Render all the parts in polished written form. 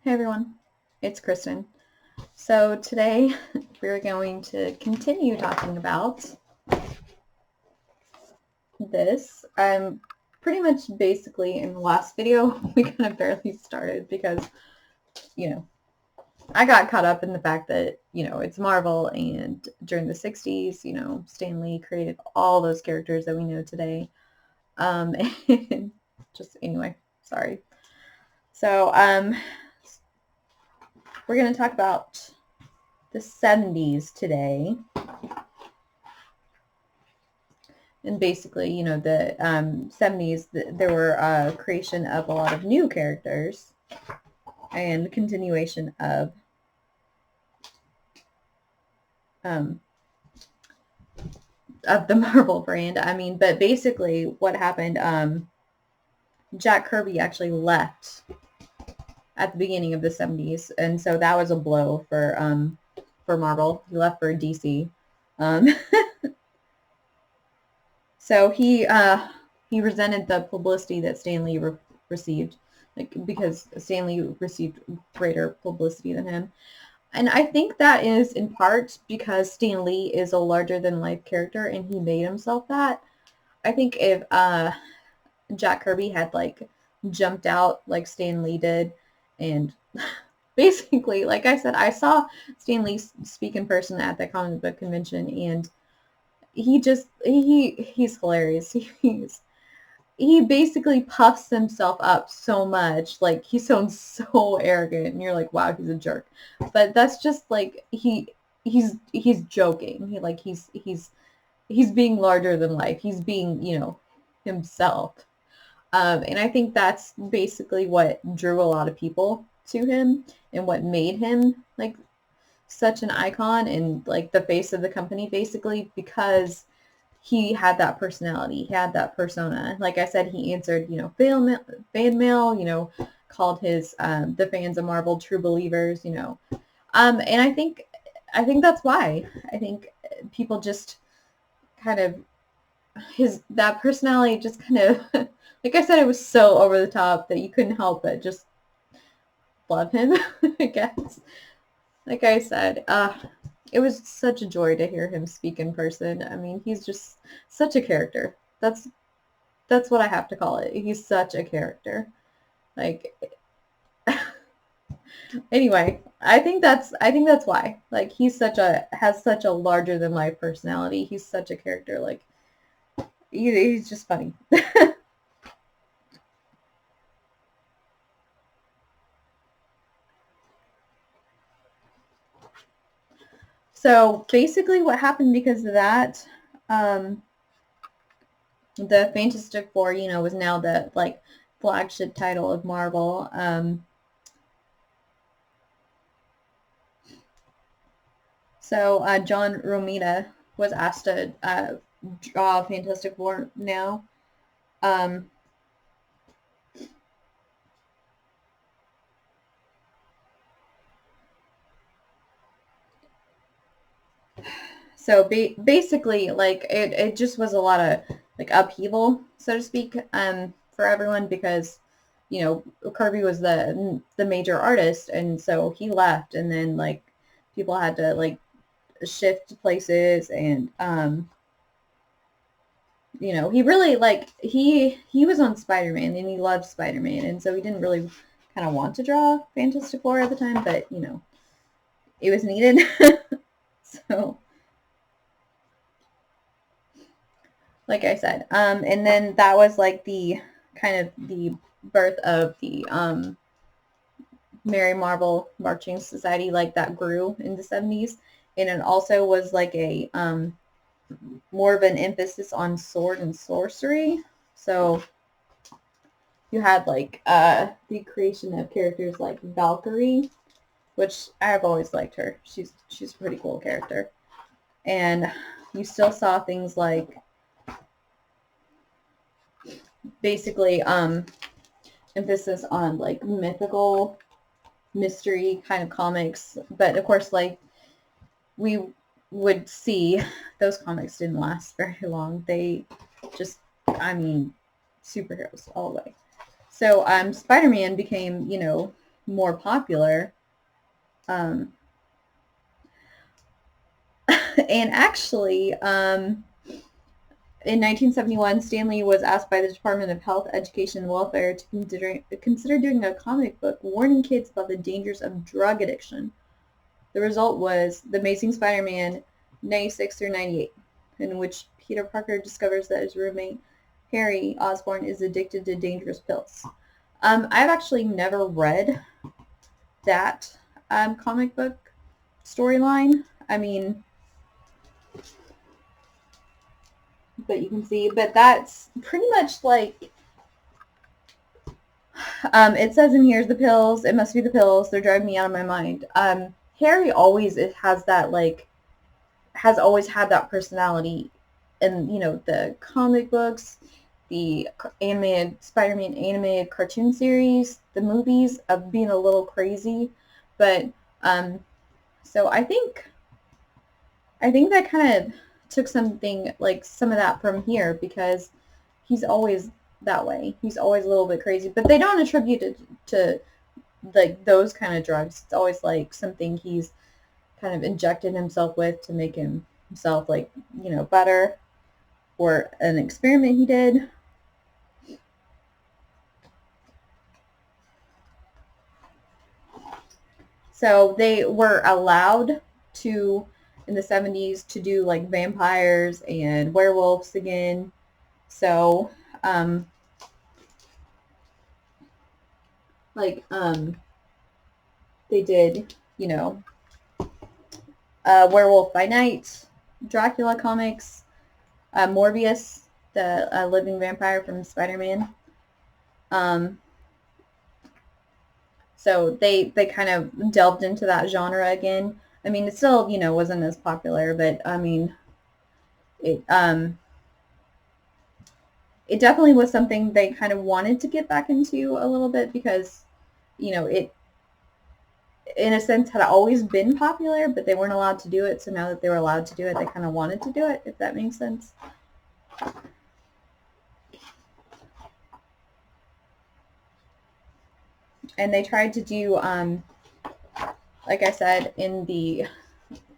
Hey everyone, it's Kristen. So today we're going to continue talking about this. Pretty much basically in the last video we kind of barely started because, you know, I got caught up in the fact that, it's Marvel and during the 60s, Stan Lee created all those characters that we know today. And just anyway, sorry. So we're going to talk about the 70s today. And basically, the 70s, there were creation of a lot of new characters and continuation of the Marvel brand. But basically what happened, Jack Kirby actually left at the beginning of the 70s. And so that was a blow for Marvel. He left for DC. So he resented the publicity that Stan Lee received, because Stan Lee received greater publicity than him. And I think that is in part because Stan Lee is a larger-than-life character, and he made himself that. I think if Jack Kirby had, jumped out like Stan Lee did, and basically, like I said, I saw Stan Lee speak in person at the comic book convention, and he's hilarious. He basically puffs himself up so much, like he sounds so arrogant, and you're like, wow, he's a jerk. But that's just like he's joking. He's being larger than life. He's being, himself. And I think that's basically what drew a lot of people to him and what made him such an icon and the face of the company, basically, because he had that personality. He had that persona. Like I said, he answered, fan mail, called his the fans of Marvel true believers, and I think that's why. I think people just kind of that personality just kind of like I said, it was so over the top that you couldn't help but just love him, I guess. Like I said, it was such a joy to hear him speak in person. He's just such a character. That's what I have to call it. He's such a character. Anyway, I think that's why. He's has such a larger than life personality. He's such a character. He's just funny. So basically what happened because of that, the Fantastic Four, was now the flagship title of Marvel. So John Romita was asked to draw Fantastic Four now. So basically, it just was a lot of upheaval, so to speak, for everyone because Kirby was the major artist, and so he left, and then people had to shift places, and he really he was on Spider-Man, and he loved Spider-Man, and so he didn't really kind of want to draw Fantastic Four at the time, but it was needed. So like I said, and then that was the kind of the birth of the Mary Marvel Marching Society, that grew in the 70s, and it also was a more of an emphasis on sword and sorcery. So you had the creation of characters like Valkyrie, which I have always liked her. She's a pretty cool character, and you still saw things like basically emphasis on mythical mystery kind of comics, but of course we would see those comics didn't last very long. They just superheroes all the way. So Spider-Man became more popular. And actually, in 1971, Stanley was asked by the Department of Health, Education, and Welfare to consider doing a comic book warning kids about the dangers of drug addiction. The result was The Amazing Spider-Man 96 through 98, in which Peter Parker discovers that his roommate, Harry Osborn, is addicted to dangerous pills. I've actually never read that comic book storyline. I mean, but you can see, but that's pretty much like, it says in here's the pills, it must be the pills, they're driving me out of my mind. Harry always has that, like, has always had that personality in, the comic books, the animated Spider-Man animated cartoon series, the movies, of being a little crazy. But so I think that kind of took something, like some of that from here, because he's always that way. He's always a little bit crazy, but they don't attribute it to like those kind of drugs. It's always like something he's kind of injected himself with to make himself, like, better, or an experiment he did. So they were allowed to, in the 70s, to do like vampires and werewolves again. So like they did, Werewolf by Night, Dracula comics, Morbius, the living vampire from Spider-Man. So they kind of delved into that genre again. I mean, it still, wasn't as popular, but I mean, it it definitely was something they kind of wanted to get back into a little bit, because, it, in a sense, had always been popular, but they weren't allowed to do it. So now that they were allowed to do it, they kind of wanted to do it, if that makes sense. And they tried to do, like I said, in the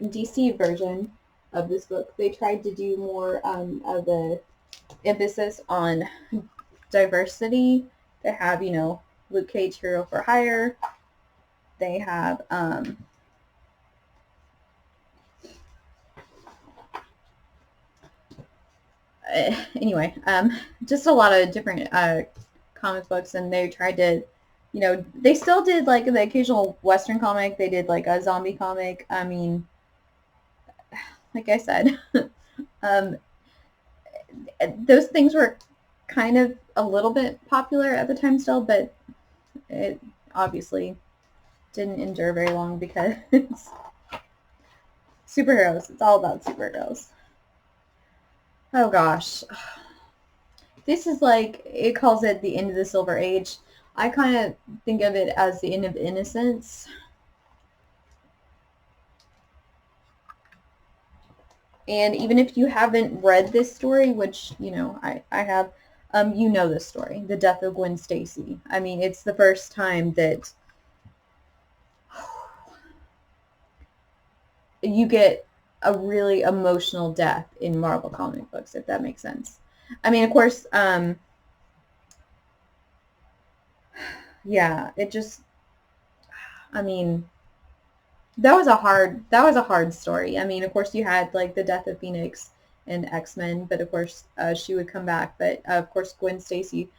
DC version of this book, they tried to do more of the emphasis on diversity. They have, Luke Cage, Hero for Hire. They have anyway, just a lot of different comic books, and they tried to, they still did like the occasional Western comic. They did like a zombie comic. I mean, like I said, those things were kind of a little bit popular at the time still, but it obviously didn't endure very long, because superheroes. It's all about superheroes. Oh gosh. This is like, it calls it the end of the Silver Age. I kind of think of it as the end of innocence. And even if you haven't read this story, which, I have, you know this story, the death of Gwen Stacy. I mean, it's the first time that you get a really emotional death in Marvel comic books, if that makes sense. I mean, of course, yeah, it just, I mean, that was a hard story. I mean, of course, you had like the death of Phoenix and X-Men, but of course, she would come back. But of course, Gwen Stacy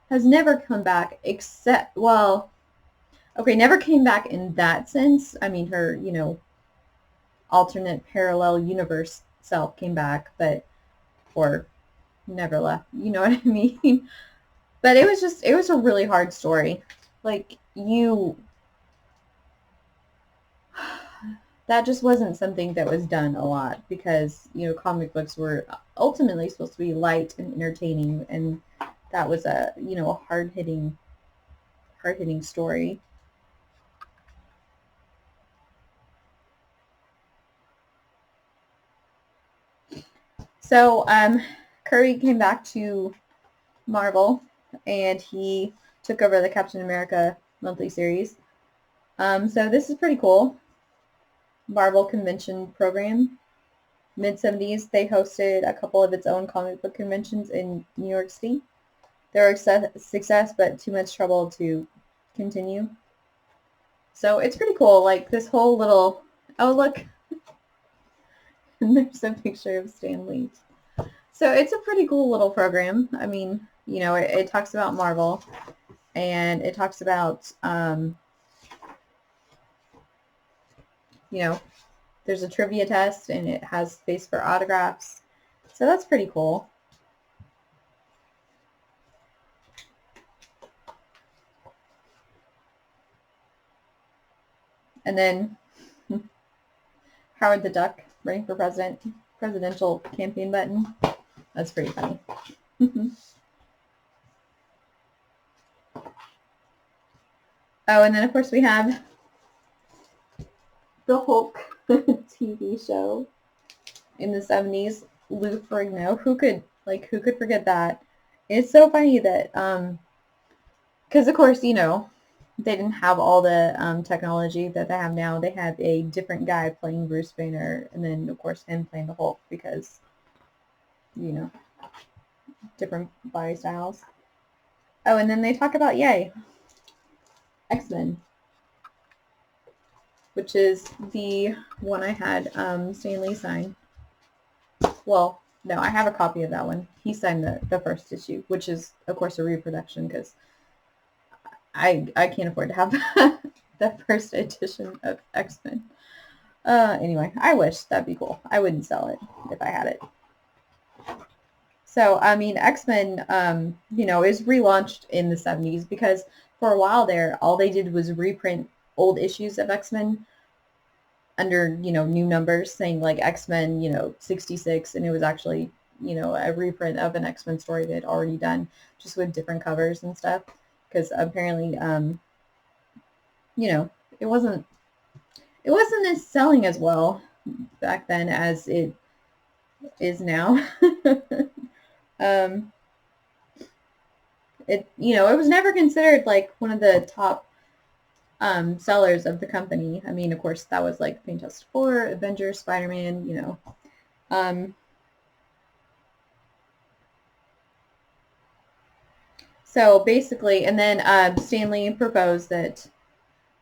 has never come back, except, well, okay, never came back in that sense. I mean, her, alternate parallel universe self came back, but, or never left. You know what I mean? But it was a really hard story. Like, that just wasn't something that was done a lot, because, comic books were ultimately supposed to be light and entertaining, and that was a, a hard-hitting story. So, Curry came back to Marvel, and he took over the Captain America monthly series. So this is pretty cool. Marvel convention program. Mid-70s, they hosted a couple of its own comic book conventions in New York City. They were a success, but too much trouble to continue. So it's pretty cool. Like this whole little, oh look, there's a picture of Stan Lee. So it's a pretty cool little program. I mean, you know, it talks about Marvel, and it talks about, you know, there's a trivia test, and it has space for autographs. So that's pretty cool. And then Howard the Duck running for president, presidential campaign button. That's pretty funny. Oh, and then of course we have the Hulk TV show in the 70s. Lou Ferrigno. Who could forget that? It's so funny that because of course, you know, they didn't have all the technology that they have now. They had a different guy playing Bruce Banner, and then of course him playing the Hulk because, you know, different body styles. Oh, and then they talk about Yay, X-Men, which is the one I had Stan Lee sign. Well, no, I have a copy of that one. He signed the first issue, which is of course a reproduction because I can't afford to have the first edition of X-Men. Anyway, I wish. That'd be cool. I wouldn't sell it if I had it. So, I mean, X-Men, you know, is relaunched in the 70s because for a while there, all they did was reprint old issues of X-Men under, you know, new numbers saying like X-Men, you know, 66, and it was actually, you know, a reprint of an X-Men story they'd already done just with different covers and stuff because apparently, you know, it wasn't as selling as well back then as it is now. It, you know, it was never considered like one of the top sellers of the company. I mean, of course, that was like Fantastic Four, Avengers, Spider-Man, you know. So basically, and then Stan Lee proposed that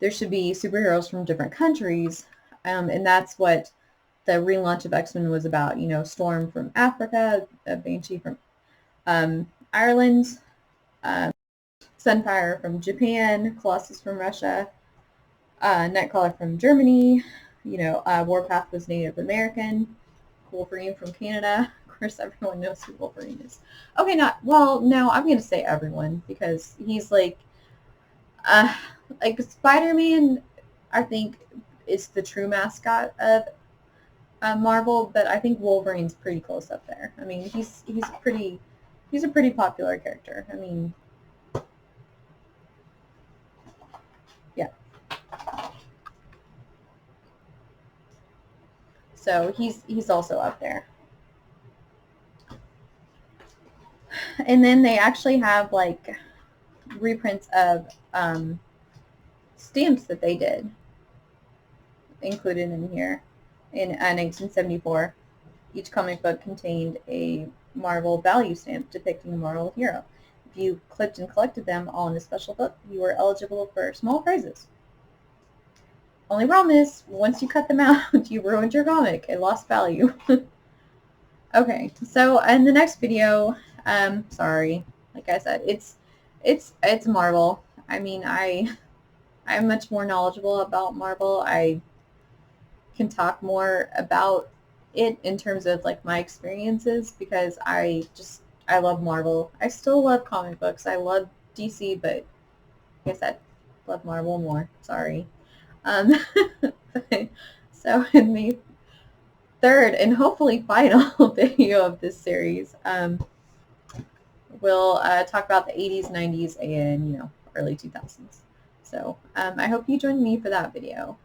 there should be superheroes from different countries, and that's what the relaunch of X-Men was about. You know, Storm from Africa, Banshee from Ireland, Sunfire from Japan, Colossus from Russia, Nightcrawler from Germany. You know, Warpath was Native American, Wolverine from Canada. Of course, everyone knows who Wolverine is. Okay, no, I'm going to say everyone because he's like Spider-Man, I think, is the true mascot of Marvel, but I think Wolverine's pretty close up there. I mean, he's a pretty popular character. I mean, yeah. So he's also up there. And then they actually have like reprints of stamps that they did included in here in 1974. Each comic book contained a Marvel value stamp depicting a Marvel hero. If you clipped and collected them all in a special book, you were eligible for small prizes. Only problem is, once you cut them out, you ruined your comic. It lost value. Okay, so in the next video, sorry, like I said, it's Marvel. I mean, I'm much more knowledgeable about Marvel. I can talk more about it in terms of like my experiences because I love Marvel. I still love comic books. I love DC, but like I said, love Marvel more. Sorry. Um, so in the third and hopefully final video of this series, we'll talk about the 80s, 90s, and, you know, early 2000s. So I hope you join me for that video.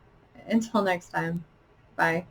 Until next time, bye.